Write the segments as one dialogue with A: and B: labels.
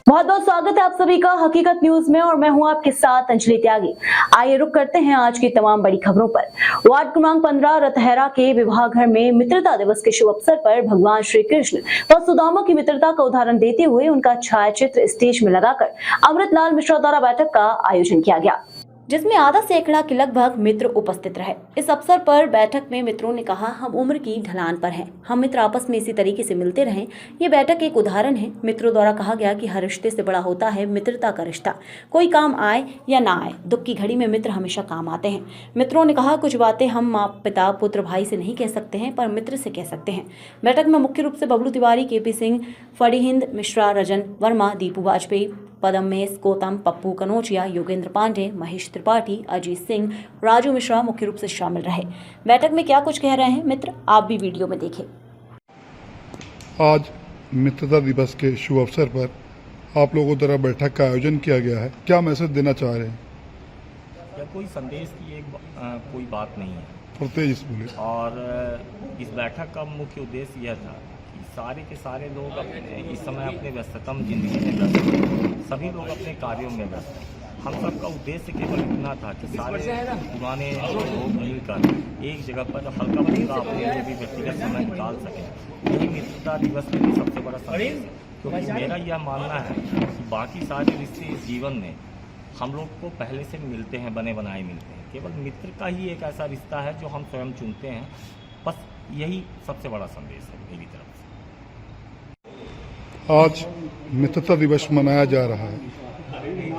A: बहुत बहुत स्वागत है आप सभी का हकीकत न्यूज में और मैं हूं आपके साथ अंजलि त्यागी। आइए रुक करते हैं आज की तमाम बड़ी खबरों पर। वार्ड क्रमांक 15 रतहरा के विवाह घर में मित्रता दिवस के शुभ अवसर पर भगवान श्री कृष्ण व सुदामा की मित्रता का उदाहरण देते हुए उनका छायाचित्र स्टेज में लगाकर अमृतलाल मिश्रा द्वारा बैठक का आयोजन किया गया, जिसमें आधा सैकड़ा के लगभग मित्र उपस्थित रहे। इस अवसर पर बैठक में मित्रों ने कहा, हम उम्र की ढलान पर हैं, हम मित्र आपस में इसी तरीके से मिलते रहें। ये बैठक एक उदाहरण है। मित्रों द्वारा कहा गया कि हर रिश्ते से बड़ा होता है मित्रता का रिश्ता। कोई काम आए या ना आए, दुख की घड़ी में मित्र हमेशा काम आते हैं। मित्रों ने कहा, कुछ बातें हम माँ पिता पुत्र भाई से नहीं कह सकते हैं, पर मित्र से कह सकते हैं। बैठक में मुख्य रूप से बबलू तिवारी, केपी सिंह, फड़ीहिंद मिश्रा, रजन वर्मा, दीपू वाजपेयी, पदमेश, गौतम, पप्पू कनौजिया, योगेंद्र पांडे, महेश त्रिपाठी, अजीत सिंह, राजू मिश्रा मुख्य रूप से शामिल रहे। बैठक में क्या कुछ कह रहे हैं मित्र, आप भी वीडियो में देखें।
B: आज मित्रता दिवस के शुभ अवसर पर आप लोगों द्वारा बैठक का आयोजन किया गया है, क्या मैसेज देना चाह रहे हैं?
C: या कोई संदेश की कोई बात नहीं है,
B: और तेज बोले।
C: और इस बैठक का मुख्य उद्देश्य यह था कि सारे के सारे लोग इस समय अपने व्यस्ततम जिंदगी में व्यस्त हैं, सभी लोग अपने कार्यों में व्यस्त हैं। हम सबका उद्देश्य केवल इतना था कि सारे पुराने लोग मिलकर एक जगह पर हल्का फुल्का अपने लिए भी व्यक्तिगत समय निकाल सकें। यही मित्रता दिवस में भी सबसे बड़ा संदेश है, क्योंकि मेरा यह मानना है कि बाकी सारे रिश्ते इस जीवन में हम लोग को पहले से मिलते हैं, बने बनाए मिलते हैं। केवल मित्र का ही एक ऐसा रिश्ता है जो हम स्वयं चुनते हैं। बस यही सबसे बड़ा संदेश है मेरी तरफ से।
B: आज मित्रता दिवस मनाया जा रहा है।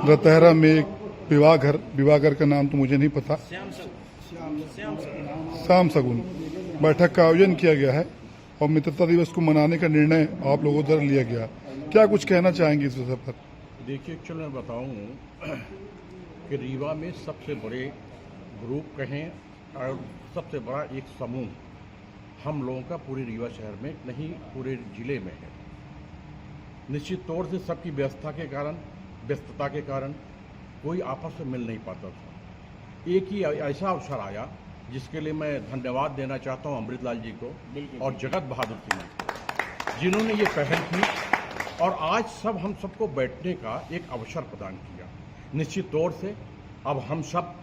B: रतहरा में एक विवाह घर का नाम तो मुझे नहीं पता, श्याम सगुन बैठक का आयोजन किया गया है और मित्रता दिवस को मनाने का निर्णय आप लोगों द्वारा लिया गया। क्या कुछ कहना चाहेंगे इस विषय पर?
D: देखिए, एक्चुअली मैं बताऊं कि रीवा में सबसे बड़े ग्रुप कहें और सबसे बड़ा एक समूह हम लोगों का पूरे रीवा शहर में नहीं, पूरे जिले में है। निश्चित तौर से सबकी व्यस्तता के कारण कोई आपस में मिल नहीं पाता था। एक ही ऐसा अवसर आया जिसके लिए मैं धन्यवाद देना चाहता हूं अमृतलाल जी को और जगत बहादुर सिंह को, जिन्होंने ये पहल की और आज हम सबको बैठने का एक अवसर प्रदान किया। निश्चित तौर से अब हम सब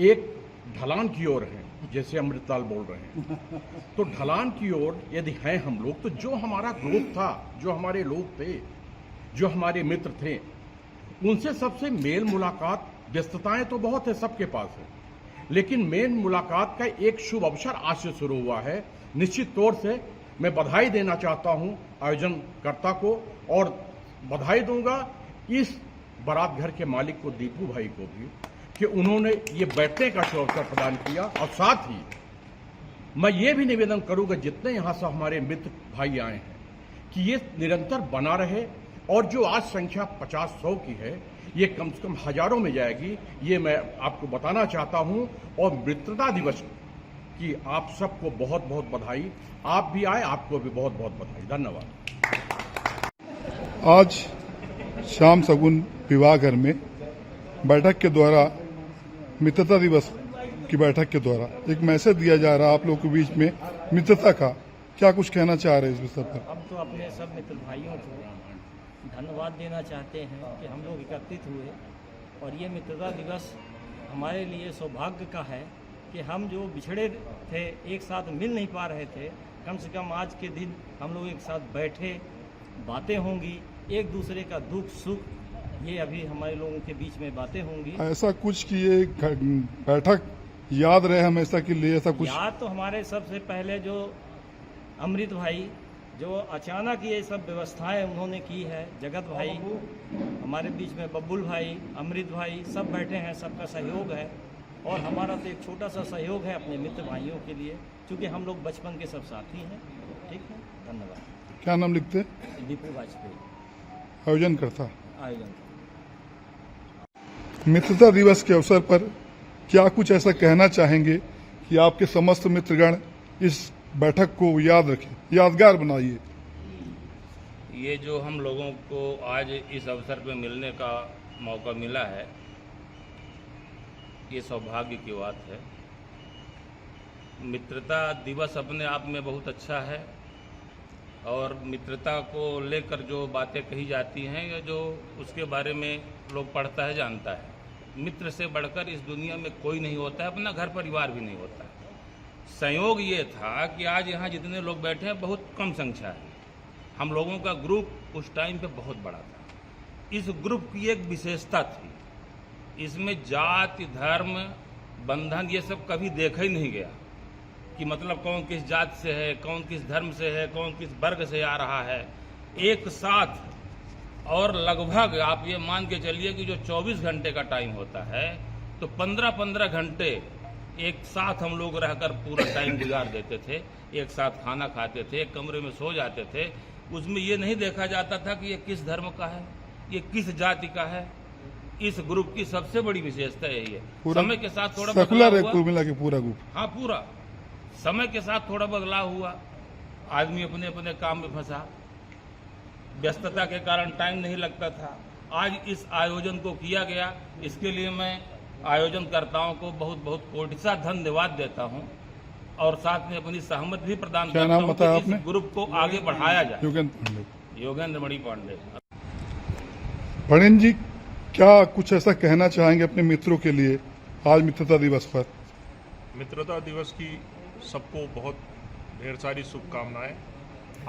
D: एक ढलान की ओर हैं, जैसे अमृतलाल बोल रहे हैं। तो ढलान की ओर यदि हैं हम लोग, तो जो हमारा ग्रुप था, जो हमारे लोग थे, जो हमारे मित्र थे, उनसे सबसे मेल मुलाकात, व्यस्तताएं तो बहुत है, सबके पास है, लेकिन मेल मुलाकात का एक शुभ अवसर आज से शुरू हुआ है। निश्चित तौर से मैं बधाई देना चाहता हूं आयोजनकर्ता को और बधाई दूंगा इस बारात घर के मालिक को, दीपू भाई को भी, कि उन्होंने ये बैठने का शुभ अवसर प्रदान किया। और साथ ही मैं ये भी निवेदन करूंगा जितने यहाँ से हमारे मित्र भाई आए हैं कि ये निरंतर बना रहे और जो आज संख्या 50-100 की है, ये कम से कम हजारों में जाएगी, ये मैं आपको बताना चाहता हूं। और मित्रता दिवस की आप सबको बहुत बहुत बधाई। आप भी आए, आपको भी बहुत बहुत बधाई। धन्यवाद।
B: आज श्याम सगुन विवाह घर में बैठक के द्वारा, मित्रता दिवस की बैठक के द्वारा एक मैसेज दिया जा रहा है आप लोगों के बीच में मित्रता का, क्या कुछ कहना चाह रहे हैं इस विषय पर?
E: हम तो अपने सब मित्र भाइयों को धन्यवाद देना चाहते हैं कि हम लोग एकत्रित हुए और ये मित्रता दिवस हमारे लिए सौभाग्य का है कि हम जो बिछड़े थे, एक साथ मिल नहीं पा रहे थे, कम से कम आज के दिन हम लोग एक साथ बैठे, बातें होंगी, एक दूसरे का दुख सुख, ये अभी हमारे लोगों के बीच में बातें होंगी।
B: ऐसा कुछ कि ये बैठक याद रहे हमेशा के लिए, ऐसा कुछ
E: याद तो हमारे सबसे पहले जो अमृत भाई, जो अचानक ये सब व्यवस्थाएं उन्होंने की है, जगत भाई हमारे बीच में, बब्बुल भाई, अमृत भाई, सब बैठे हैं, सबका सहयोग है। और हमारा तो एक छोटा सा सहयोग है अपने मित्र भाइयों के लिए, क्योंकि हम लोग बचपन के सब साथी हैं। ठीक है, धन्यवाद।
B: क्या नाम लिखते?
E: दीपू वाजपेयी,
B: आयोजन करता। मित्रता दिवस के अवसर पर क्या कुछ ऐसा कहना चाहेंगे कि आपके समस्त मित्रगण इस बैठक को याद रखें, यादगार बनाइए?
F: ये जो हम लोगों को आज इस अवसर पर मिलने का मौका मिला है, ये सौभाग्य की बात है। मित्रता दिवस अपने आप में बहुत अच्छा है और मित्रता को लेकर जो बातें कही जाती हैं या जो उसके बारे में लोग पढ़ता है जानता है, मित्र से बढ़कर इस दुनिया में कोई नहीं होता है, अपना घर परिवार भी नहीं होता है। संयोग ये था कि आज यहाँ जितने लोग बैठे हैं बहुत कम संख्या है, हम लोगों का ग्रुप उस टाइम पे बहुत बड़ा था। इस ग्रुप की एक विशेषता थी, इसमें जाति धर्म बंधन ये सब कभी देखा ही नहीं गया कि मतलब कौन किस जात से है, कौन किस धर्म से है, कौन किस वर्ग से आ रहा है। एक साथ और लगभग आप ये मान के चलिए कि जो 24 घंटे का टाइम होता है तो 15-15 घंटे एक साथ हम लोग रहकर पूरा टाइम गुजार देते थे, एक साथ खाना खाते थे, एक कमरे में सो जाते थे। उसमें ये नहीं देखा जाता था कि ये किस धर्म का है, ये किस जाति का है। इस ग्रुप की सबसे बड़ी विशेषता यही है। समय के साथ थोड़ा
B: सेकुलर है
F: बदलाव
B: कुल
F: हुआ।
B: मिला के पूरा ग्रुप।
F: हाँ, पूरा समय के साथ थोड़ा बदलाव हुआ, आदमी अपने अपने काम में फंसा, व्यस्तता के कारण टाइम नहीं लगता था। आज इस आयोजन को किया गया, इसके लिए मैं आयोजनकर्ताओं को बहुत बहुत कोटिसा धन्यवाद देता हूं और साथ में अपनी सहमति भी प्रदान
B: क्या
F: करता
B: नाम
F: हूं
B: बताया
F: कि इस
B: आपने?
F: ग्रुप को आगे बढ़ाया जाए।
B: योगेंद्र पांडे।
F: योगेंद्र मणि पांडे।
B: फणीन जी, क्या कुछ ऐसा कहना चाहेंगे अपने मित्रों के लिए आज मित्रता दिवस पर?
G: मित्रता दिवस की सबको बहुत ढेर सारी शुभकामनाएं।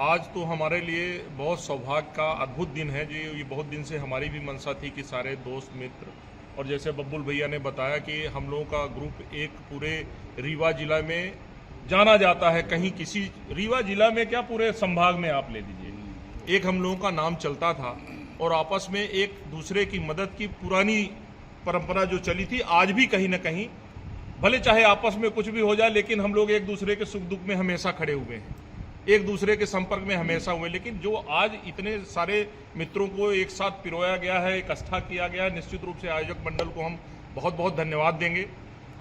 G: आज तो हमारे लिए बहुत सौभाग्य का अद्भुत दिन है जी। ये बहुत दिन से हमारी भी मंशा थी कि सारे दोस्त मित्र, और जैसे बब्बुल भैया ने बताया कि हम लोगों का ग्रुप एक पूरे रीवा जिला में जाना जाता है, कहीं किसी रीवा जिला में क्या पूरे संभाग में आप ले लीजिए, एक हम लोगों का नाम चलता था और आपस में एक दूसरे की मदद की पुरानी परंपरा जो चली थी आज भी कहीं ना कहीं, भले चाहे आपस में कुछ भी हो जाए, लेकिन हम लोग एक दूसरे के सुख दुख में हमेशा खड़े हुए हैं, एक दूसरे के संपर्क में हमेशा हुए। लेकिन जो आज इतने सारे मित्रों को एक साथ पिरोया गया है, इकट्ठा किया गया है, निश्चित रूप से आयोजक मंडल को हम बहुत बहुत धन्यवाद देंगे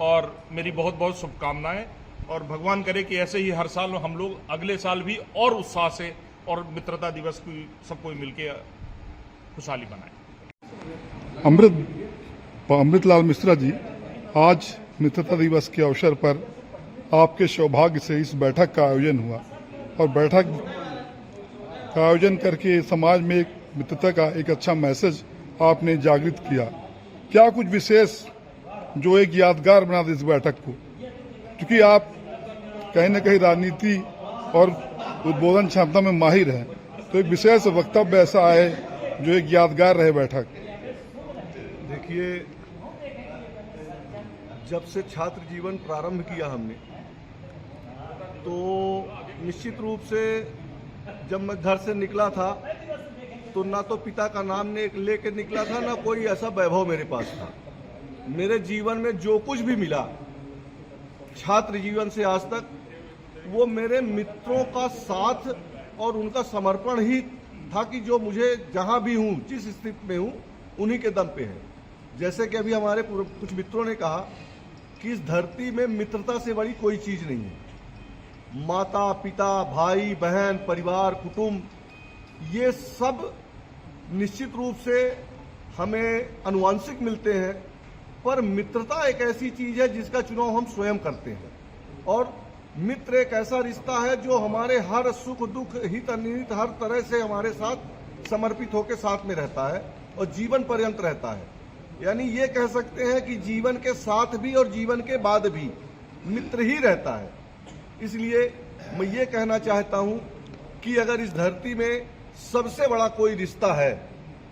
G: और मेरी बहुत बहुत शुभकामनाएं। और भगवान करे कि ऐसे ही हर साल हम लोग अगले साल भी और उत्साह से और मित्रता दिवस की सबको मिलकर खुशहाली बनाएं।
B: अमृतलाल मिश्रा जी, आज मित्रता दिवस के अवसर पर आपके सौभाग्य से इस बैठक का आयोजन हुआ और बैठक का आयोजन करके समाज में एक मित्रता का एक अच्छा मैसेज आपने जागृत किया। क्या कुछ विशेष जो एक यादगार बना दे इस बैठक को, क्योंकि आप कहीं न कहीं राजनीति और उद्बोधन क्षमता में माहिर हैं, तो एक विशेष वक्तव्य ऐसा है जो एक यादगार रहे बैठक?
H: देखिए, जब से छात्र जीवन प्रारंभ किया हमने, तो निश्चित रूप से जब मैं घर से निकला था तो ना तो पिता का नाम लेके निकला था, ना कोई ऐसा वैभव मेरे पास था। मेरे जीवन में जो कुछ भी मिला छात्र जीवन से आज तक, वो मेरे मित्रों का साथ और उनका समर्पण ही था कि जो मुझे जहां भी हूं, जिस स्थिति में हूं, उन्हीं के दम पे है। जैसे कि अभी हमारे कुछ मित्रों ने कहा कि इस धरती में मित्रता से बड़ी कोई चीज नहीं है। माता पिता, भाई बहन, परिवार, कुटुंब, ये सब निश्चित रूप से हमें अनुवांशिक मिलते हैं, पर मित्रता एक ऐसी चीज है जिसका चुनाव हम स्वयं करते हैं। और मित्र एक ऐसा रिश्ता है जो हमारे हर सुख दुख, हित अनिहित, हर तरह से हमारे साथ समर्पित होकर साथ में रहता है और जीवन पर्यंत रहता है। यानी ये कह सकते हैं कि जीवन के साथ भी और जीवन के बाद भी मित्र ही रहता है। इसलिए मैं ये कहना चाहता हूं कि अगर इस धरती में सबसे बड़ा कोई रिश्ता है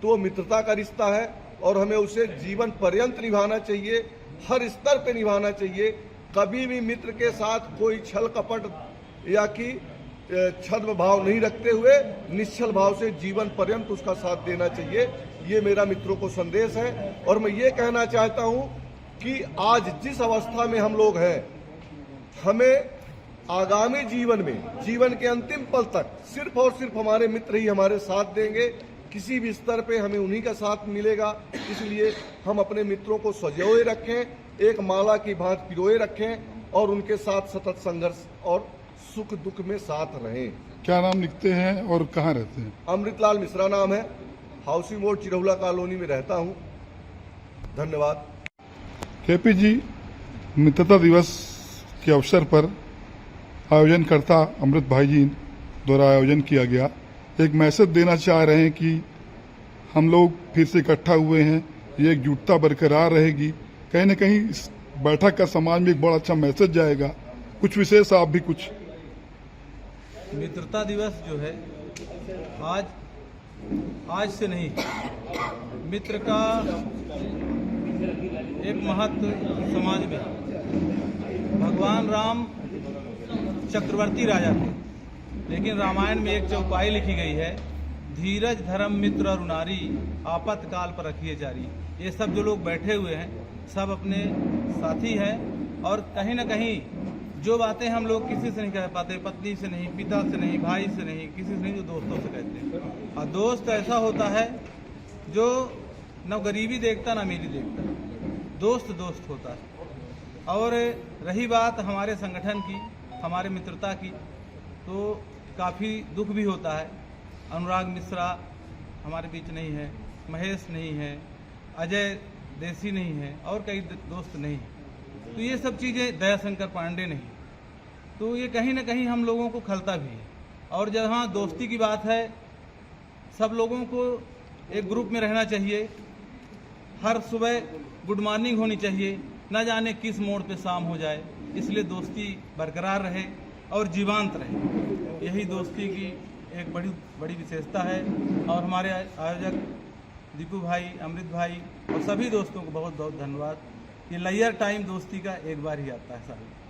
H: तो वो मित्रता का रिश्ता है और हमें उसे जीवन पर्यंत निभाना चाहिए, हर स्तर पे निभाना चाहिए। कभी भी मित्र के साथ कोई छल कपट या कि छद्म भाव नहीं रखते हुए निश्चल भाव से जीवन पर्यंत उसका साथ देना चाहिए। ये मेरा मित्रों को संदेश है। और मैं ये कहना चाहता हूं कि आज जिस अवस्था में हम लोग हैं, हमें आगामी जीवन में, जीवन के अंतिम पल तक सिर्फ और सिर्फ हमारे मित्र ही हमारे साथ देंगे। किसी भी स्तर पे हमें उन्हीं का साथ मिलेगा। इसलिए हम अपने मित्रों को सजोए रखें, एक माला की भांति पिरोए रखें और उनके साथ सतत संघर्ष और सुख दुख में साथ रहें।
B: क्या नाम लिखते हैं और कहाँ रहते हैं?
H: अमृतलाल मिश्रा नाम है, हाउसिंग बोर्ड चिरहुला कॉलोनी में रहता हूं। धन्यवाद।
B: केपी जी, मित्रता दिवस के अवसर पर आयोजनकर्ता अमृत भाई जी द्वारा आयोजन किया गया। एक मैसेज देना चाह रहे हैं कि हम लोग फिर से इकट्ठा हुए हैं, ये एकजुटता बरकरार रहेगी। कहीं न कहीं इस बैठक का समाज में एक बड़ा अच्छा मैसेज जाएगा। कुछ विशेष आप भी कुछ।
I: मित्रता दिवस जो है आज से नहीं, मित्र का एक महत्व समाज में। भगवान राम चक्रवर्ती राजा थे, लेकिन रामायण में एक चौपाई लिखी गई है, धीरज धर्म मित्र और नारी आपातकाल पर रखिए जारी। ये सब जो लोग बैठे हुए हैं सब अपने साथी हैं, और कहीं ना कहीं जो बातें हम लोग किसी से नहीं कह पाते, पत्नी से नहीं, पिता से नहीं, भाई से नहीं, किसी से नहीं, जो दोस्तों से कहते हैं। और दोस्त ऐसा होता है जो न गरीबी देखता ना अमीरी देखता, दोस्त दोस्त होता है। और रही बात हमारे संगठन की, हमारे मित्रता की, तो काफ़ी दुख भी होता है। अनुराग मिश्रा हमारे बीच नहीं है, महेश नहीं है, अजय देसी नहीं है, और कई दोस्त नहीं हैं। तो ये सब चीज़ें, दयाशंकर पांडे नहीं, तो ये कहीं ना कहीं हम लोगों को खलता भी है। और जहाँ दोस्ती की बात है, सब लोगों को एक ग्रुप में रहना चाहिए, हर सुबह गुड मॉर्निंग होनी चाहिए, न जाने किस मोड़ पे शाम हो जाए, इसलिए दोस्ती बरकरार रहे और जीवंत रहे। यही दोस्ती की एक बड़ी विशेषता है। और हमारे आयोजक दीपू भाई, अमृत भाई और सभी दोस्तों को बहुत बहुत धन्यवाद। ये लैयर टाइम दोस्ती का एक बार ही आता है साल में।